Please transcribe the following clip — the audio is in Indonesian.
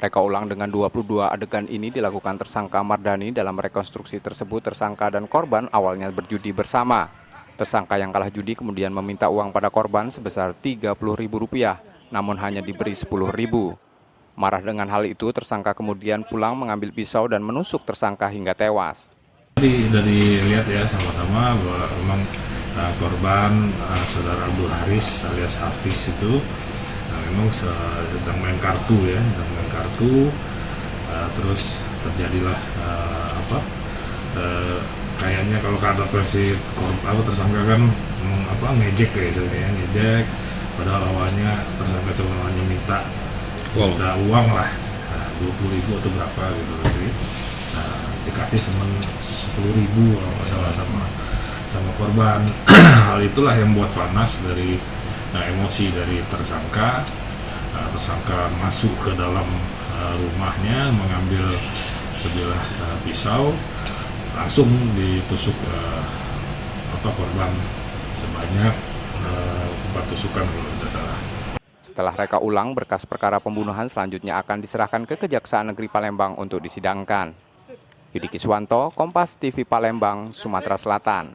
Reka ulang dengan 22 adegan ini dilakukan tersangka Mardani. Dalam rekonstruksi tersebut, tersangka dan korban awalnya berjudi bersama. Tersangka yang kalah judi kemudian meminta uang pada korban sebesar Rp30.000, namun hanya diberi Rp10.000. Marah dengan hal itu, tersangka kemudian pulang mengambil pisau dan menusuk tersangka hingga tewas. Dari lihat ya sama-sama bahwa memang korban saudara Abdul Haris alias Hafiz itu memang sedang main kartu ya, terus terjadilah kayaknya kalau kata versi tersangka kan ngejek ya, ngejek. Padahal awalnya tersangka cuma hanya minta uang lah, 20.000 atau berapa gitu, jadi dikasih cuma 10.000 kalau nggak salah sama korban. Hal itulah yang membuat panas dari emosi dari tersangka. Tersangka masuk ke dalam rumahnya, mengambil sebilah pisau, langsung ditusuk korban sebanyak 4 tusukan kalau tidak salah. Setelah reka ulang, berkas perkara pembunuhan selanjutnya akan diserahkan ke Kejaksaan Negeri Palembang untuk disidangkan. Yudi Kiswanto, Kompas TV Palembang, Sumatera Selatan.